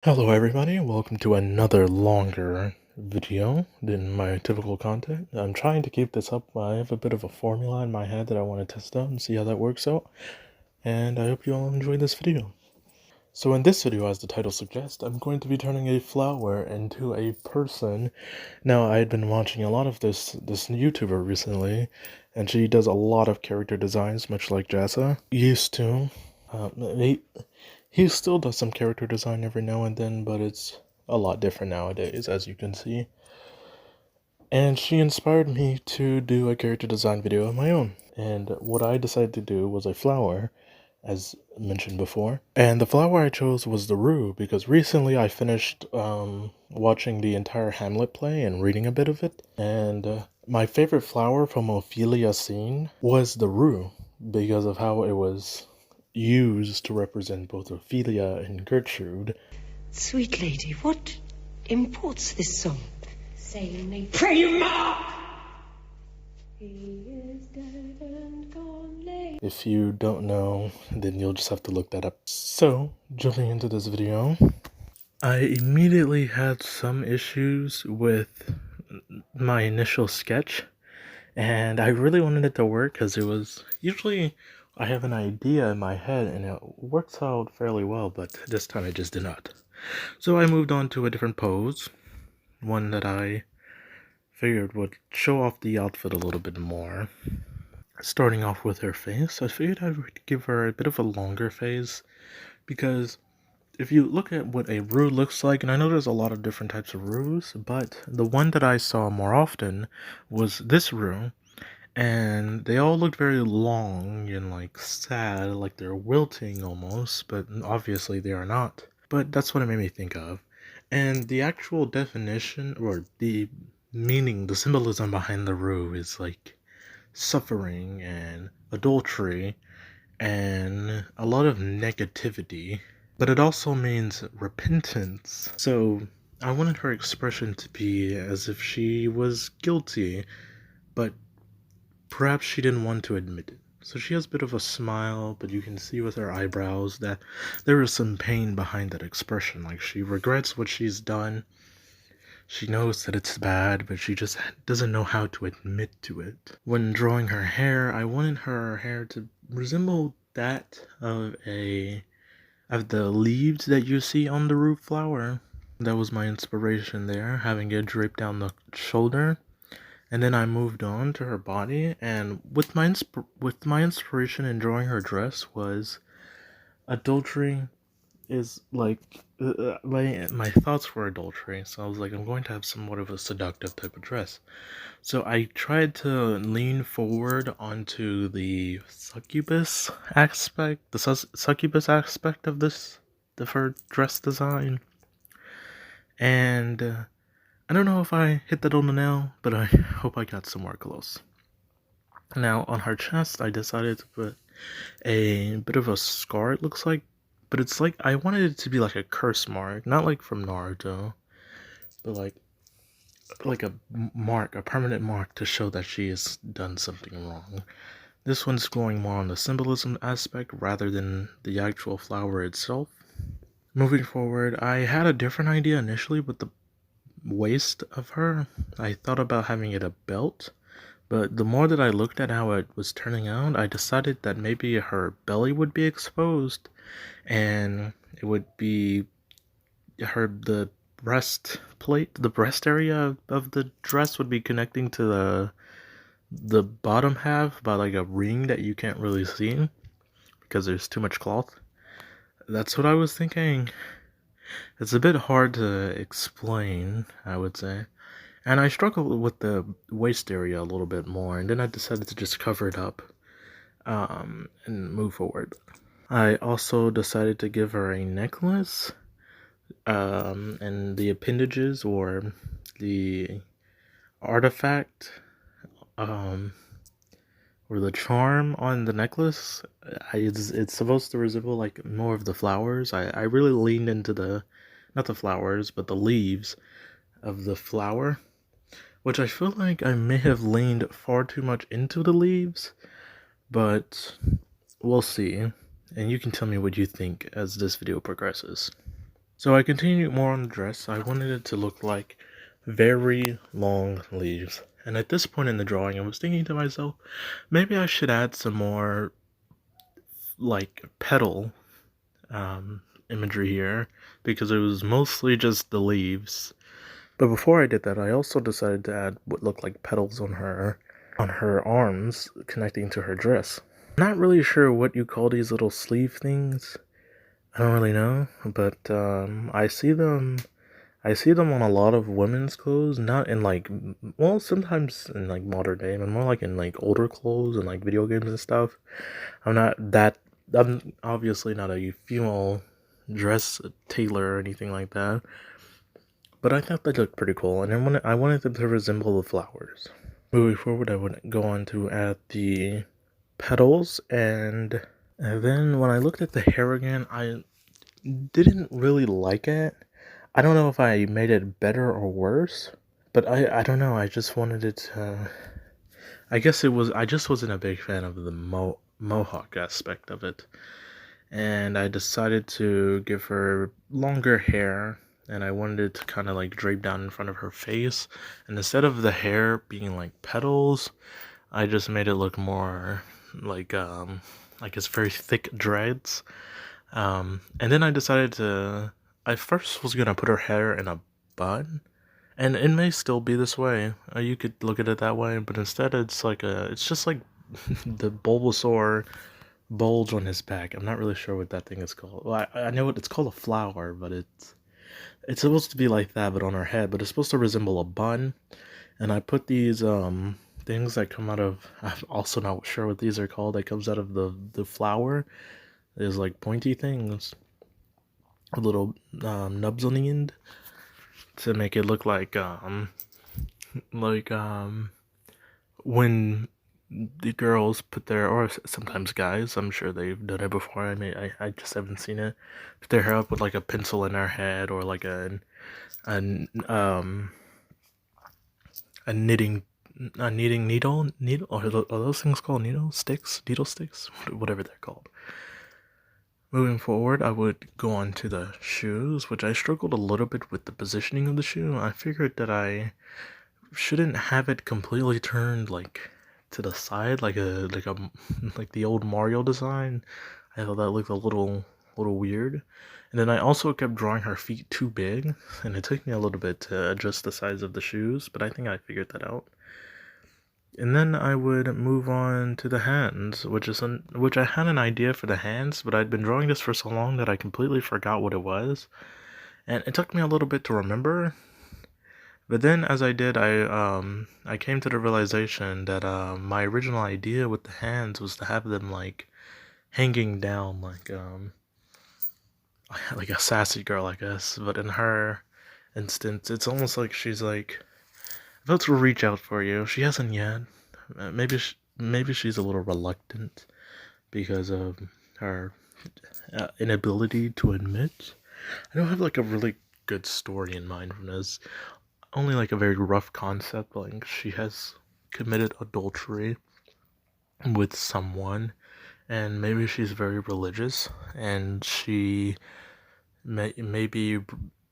Hello everybody, welcome to another longer video than my typical content. I'm trying to keep this up. I have a bit of a formula in my head that I want to test out and see how that works out, and I hope you all enjoy this video. So in this video, as the title suggests, I'm going to be turning a flower into a person. Now, I had been watching a lot of this YouTuber recently, and she does a lot of character designs, much like Jassa used to. He still does some character design every now and then, but it's a lot different nowadays, as you can see. And she inspired me to do a character design video of my own. And what I decided to do was a flower, as mentioned before. And the flower I chose was the rue, because recently I finished watching the entire Hamlet play and reading a bit of it. And my favorite flower from Ophelia's scene was the rue, because of how it was used to represent both Ophelia and Gertrude. Sweet lady, what imports this song? Saying they pray you mark! He is dead and gone late. If you don't know, then you'll just have to look that up. So, jumping into this video, I immediately had some issues with my initial sketch, and I really wanted it to work because it was usually I have an idea in my head and it works out fairly well, but this time it just did not. So I moved on to a different pose, one that I figured would show off the outfit a little bit more. Starting off with her face, I figured I would give her a bit of a longer face, because if you look at what a rue looks like, and I know there's a lot of different types of rues, but the one that I saw more often was this rue, and they all looked very long and like sad, like they're wilting almost, but obviously they are not. But that's what it made me think of. And the actual definition, or the meaning, the symbolism behind the rue is like suffering and adultery and a lot of negativity, but it also means repentance. So I wanted her expression to be as if she was guilty, but perhaps she didn't want to admit it. So she has a bit of a smile, but you can see with her eyebrows that there is some pain behind that expression. Like she regrets what she's done. She knows that it's bad, but she just doesn't know how to admit to it. When drawing her hair, I wanted her hair to resemble that of the leaves that you see on the root flower. That was my inspiration there, having it drape down the shoulder. And then I moved on to her body, and with my inspiration in drawing her dress was adultery is like my thoughts were adultery, so I was like, I'm going to have somewhat of a seductive type of dress. So I tried to lean forward onto the succubus aspect, of her dress design, and I don't know if I hit that on the nail, but I hope I got somewhere close. Now, on her chest, I decided to put a bit of a scar, it looks like, but it's like, I wanted it to be like a curse mark, not like from Naruto, but like a mark, a permanent mark to show that she has done something wrong. This one's going more on the symbolism aspect rather than the actual flower itself. Moving forward, I had a different idea initially with the waist of her. I thought about having it a belt, but the more that I looked at how it was turning out, I decided that maybe her belly would be exposed, and it would be the breast area of the dress would be connecting to the bottom half by like a ring that you can't really see because there's too much cloth. That's what I was thinking. It's a bit hard to explain, I would say. And I struggled with the waist area a little bit more, and then I decided to just cover it up and move forward. I also decided to give her a necklace, and the appendages or the artifact or the charm on the necklace, it's supposed to resemble like more of the flowers. I really leaned into not the flowers, but the leaves of the flower, which I feel like I may have leaned far too much into the leaves, but we'll see. And you can tell me what you think as this video progresses. So I continued more on the dress. I wanted it to look like very long leaves. And at this point in the drawing, I was thinking to myself, maybe I should add some more like petal imagery here, because it was mostly just the leaves. But before I did that, I also decided to add what looked like petals on her arms connecting to her dress. Not really sure what you call these little sleeve things. I don't really know, but I see them on a lot of women's clothes, not in like, well, sometimes in like modern day, but more like in like older clothes and like video games and stuff. I'm obviously not a female dress tailor or anything like that, but I thought they looked pretty cool, and I wanted them to resemble the flowers. Moving forward, I would go on to add the petals, and then when I looked at the hair again, I didn't really like it. I don't know if I made it better or worse, but I don't know. I just wanted it to. I just wasn't a big fan of the mohawk aspect of it, and I decided to give her longer hair, and I wanted it to kind of like drape down in front of her face, and instead of the hair being like petals, I just made it look more like it's very thick dreads. And then I decided to. I first was gonna put her hair in a bun, and it may still be this way. You could look at it that way, but instead it's just like the Bulbasaur bulge on his back. I'm not really sure what that thing is called. Well, I know it's called a flower, but it's supposed to be like that, but on her head. But it's supposed to resemble a bun. And I put these things that come out of. I'm also not sure what these are called. That comes out of the flower. There's like pointy things, little nubs on the end, to make it look like when the girls put their, or sometimes guys, I'm sure they've done it before. I just haven't seen it. Put their hair up with like a pencil in their head, or like a a knitting needle, or are those things called needle sticks, whatever they're called. Moving forward, I would go on to the shoes, which I struggled a little bit with the positioning of the shoe. I figured that I shouldn't have it completely turned like to the side, like like the old Mario design. I thought that looked a little weird. And then I also kept drawing her feet too big, and it took me a little bit to adjust the size of the shoes, but I think I figured that out. And then I would move on to the hands, which I had an idea for the hands, but I'd been drawing this for so long that I completely forgot what it was, and it took me a little bit to remember. But then, as I did, I came to the realization that my original idea with the hands was to have them like hanging down, like a sassy girl, I guess. But in her instance, it's almost like she's like, about to reach out for you. She hasn't yet. Maybe she's a little reluctant because of her inability to admit. I don't have like a really good story in mind from this. Only like a very rough concept. Like she has committed adultery with someone, and maybe she's very religious, and she may be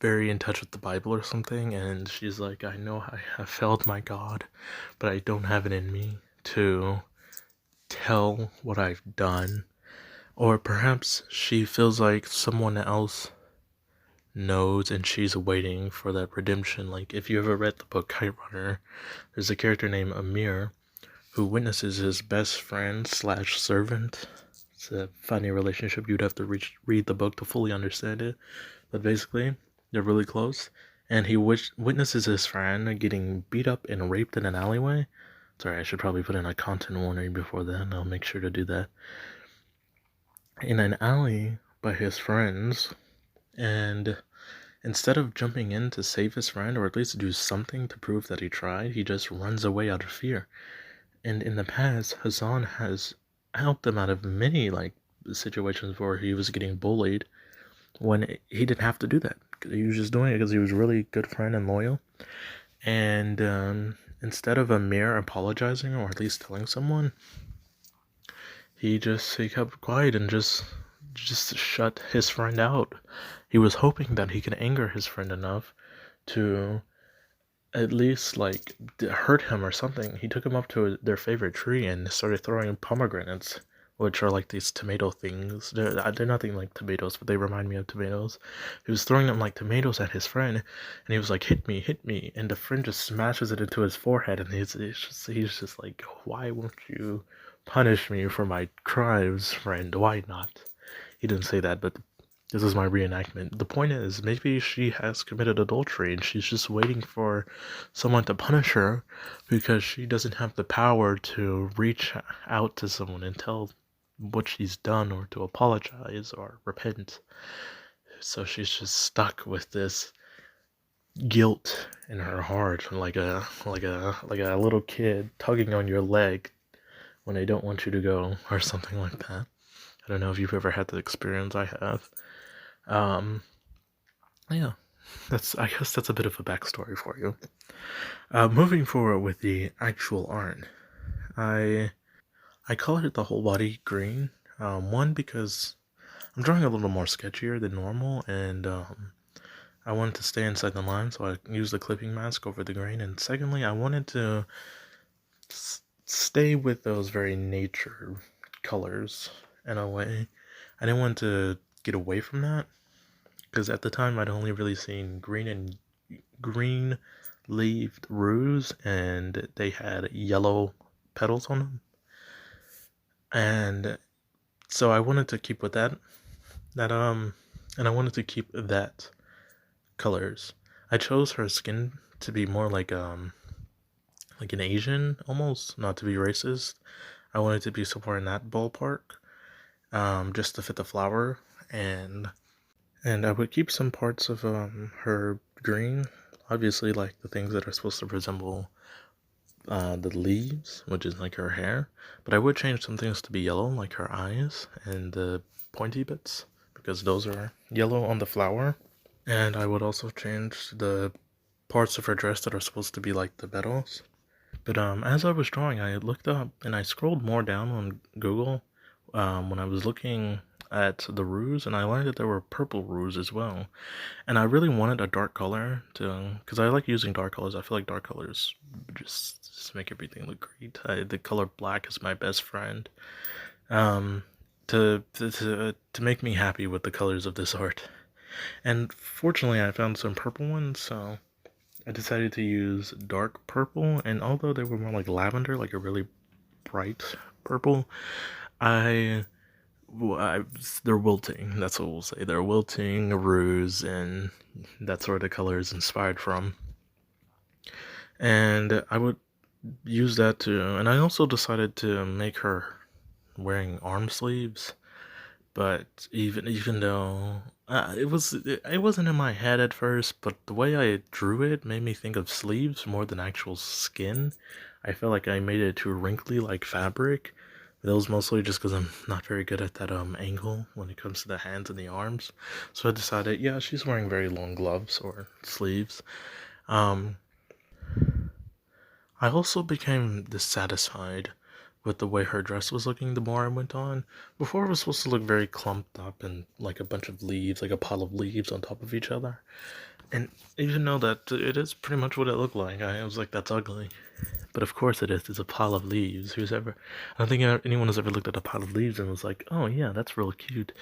very in touch with the Bible or something, and she's like, I know I have failed my God, but I don't have it in me to tell what I've done. Or perhaps she feels like someone else knows and she's waiting for that redemption. Like if you ever read the book Kite Runner, there's a character named Amir who witnesses his best friend slash servant. It's a funny relationship. You'd have to read the book to fully understand it, but basically they're really close, and he witnesses his friend getting beat up and raped in an alleyway. Sorry, I should probably put in a content warning before that. I'll make sure to do that. In an alley by his friends, and instead of jumping in to save his friend, or at least do something to prove that he tried, he just runs away out of fear. And in the past, Hassan has helped him out of many like situations where he was getting bullied when he didn't have to do that. He was just doing it because he was a really good friend and loyal. And instead of Amir apologizing, or at least telling someone, he kept quiet and just just shut his friend out. He was hoping that he could anger his friend enough to at least like hurt him or something. He took him up to their favorite tree and started throwing pomegranates, which are like these tomato things. They're nothing like tomatoes, but they remind me of tomatoes. He was throwing them like tomatoes at his friend, and he was like, "Hit me, hit me!" And the friend just smashes it into his forehead, and he's just like, "Why won't you punish me for my crimes, friend? Why not?" He didn't say that, but this is my reenactment. The point is, maybe she has committed adultery and she's just waiting for someone to punish her because she doesn't have the power to reach out to someone and tell what she's done or to apologize or repent. So she's just stuck with this guilt in her heart, like a little kid tugging on your leg when they don't want you to go or something like that. I don't know if you've ever had that experience. I have. Um, yeah, I guess that's a bit of a backstory for you. Moving forward with the actual art, I colored the whole body green. One, because I'm drawing a little more sketchier than normal, and I wanted to stay inside the line, so I used the clipping mask over the green. And secondly, I wanted to stay with those very nature colors in a way. I didn't want to get away from that, because at the time I'd only really seen green leaved rose, and they had yellow petals on them, and so I wanted to keep with and I wanted to keep that colors. I chose her skin to be more like an Asian almost, not to be racist. I wanted to be somewhere in that ballpark, just to fit the flower, and I would keep some parts of her green, obviously like the things that are supposed to resemble the leaves, which is like her hair, but I would change some things to be yellow, like her eyes and the pointy bits, because those are yellow on the flower. And I would also change the parts of her dress that are supposed to be like the petals. But as I was drawing, I looked up and I scrolled more down on Google when I was looking at the ruse, and I learned that there were purple ruse as well. And I really wanted a dark color because I like using dark colors. I feel like dark colors just make everything look great. The color black is my best friend. To make me happy with the colors of this art. And fortunately, I found some purple ones, so I decided to use dark purple. And although they were more like lavender, like a really bright purple, I they're wilting. That's what we'll say. They're wilting, ruse, and that's where the color is inspired from. And I would use that too. And I also decided to make her wearing arm sleeves. But even though it wasn't in my head at first, but the way I drew it made me think of sleeves more than actual skin. I felt like I made it too wrinkly like fabric. That was mostly just because I'm not very good at that angle when it comes to the hands and the arms. So I decided, yeah, she's wearing very long gloves or sleeves. Um, I also became dissatisfied with the way her dress was looking the more I went on. Before, it was supposed to look very clumped up and like a bunch of leaves, like a pile of leaves on top of each other. And even though that it is pretty much what it looked like, I was like, that's ugly. But of course it is. It's a pile of leaves. I don't think anyone has ever looked at a pile of leaves and was like, oh yeah, that's real cute.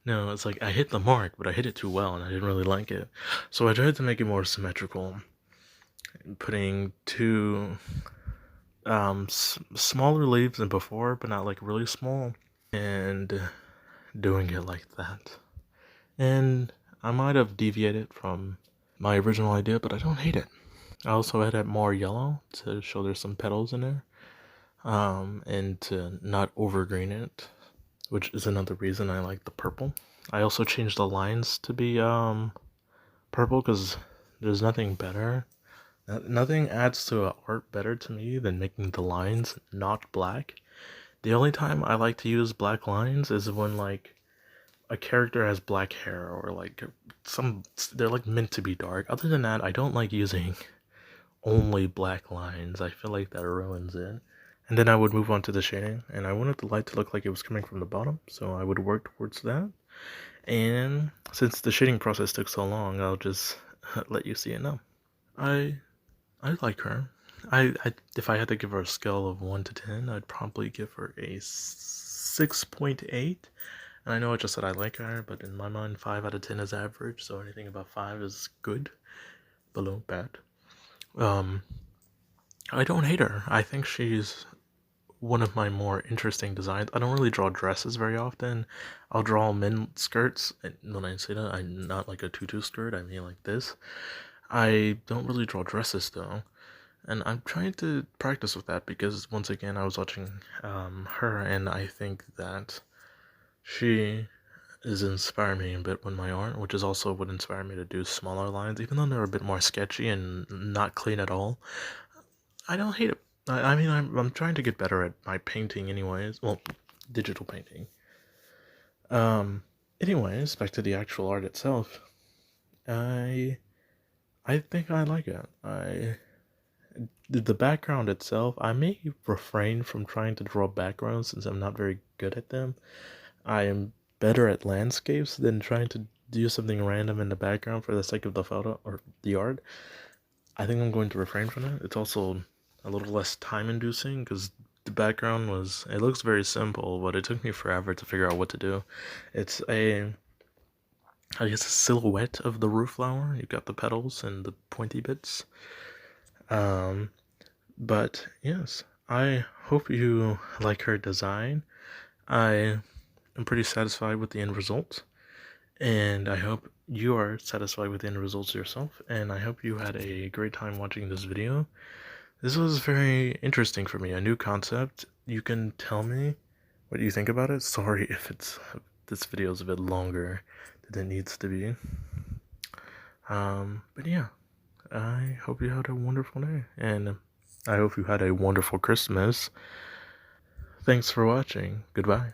No, it's like I hit the mark, but I hit it too well and I didn't really like it. So I tried to make it more symmetrical, putting two smaller leaves than before, but not like really small, and doing it like that. And I might have deviated from my original idea, but I don't hate it. I also added more yellow to show there's some petals in there, and to not overgreen it, which is another reason I like the purple. I also changed the lines to be purple because there's nothing better. Nothing adds to art better to me than making the lines not black. The only time I like to use black lines is when like a character has black hair or like they're like meant to be dark. Other than that, I don't like using only black lines. I feel like that ruins it. And then I would move on to the shading, and I wanted the light to look like it was coming from the bottom, so I would work towards that. And since the shading process took so long, I'll just let you see it now. I like her. If I had to give her a scale of 1 to 10, I'd probably give her a 6.8. And I know I just said I like her, but in my mind, 5 out of 10 is average, so anything above 5 is good. Below, bad. I don't hate her. I think she's one of my more interesting designs. I don't really draw dresses very often. I'll draw men skirts, and when I say that, I'm not like a tutu skirt, I mean like this. I don't really draw dresses though, and I'm trying to practice with that because once again I was watching her, and I think that she is inspiring me a bit with my art, which is also what inspired me to do smaller lines, even though they're a bit more sketchy and not clean at all. I don't hate it. I mean, I'm trying to get better at my painting, anyways. Well, digital painting. Anyways, back to the actual art itself. I think I like it. The background itself, I may refrain from trying to draw backgrounds since I'm not very good at them. I am better at landscapes than trying to do something random in the background for the sake of the photo or the art. I think I'm going to refrain from that. It's also a little less time inducing because the background it looks very simple, but it took me forever to figure out what to do. It's I guess a silhouette of the roof flower. You've got the petals and the pointy bits. But yes, I hope you like her design. I am pretty satisfied with the end result, and I hope you are satisfied with the end results yourself, and I hope you had a great time watching this video. This was very interesting for me, a new concept. You can tell me what you think about it. Sorry if this video is a bit longer than it needs to be. But yeah, I hope you had a wonderful day, and I hope you had a wonderful Christmas. Thanks for watching. Goodbye.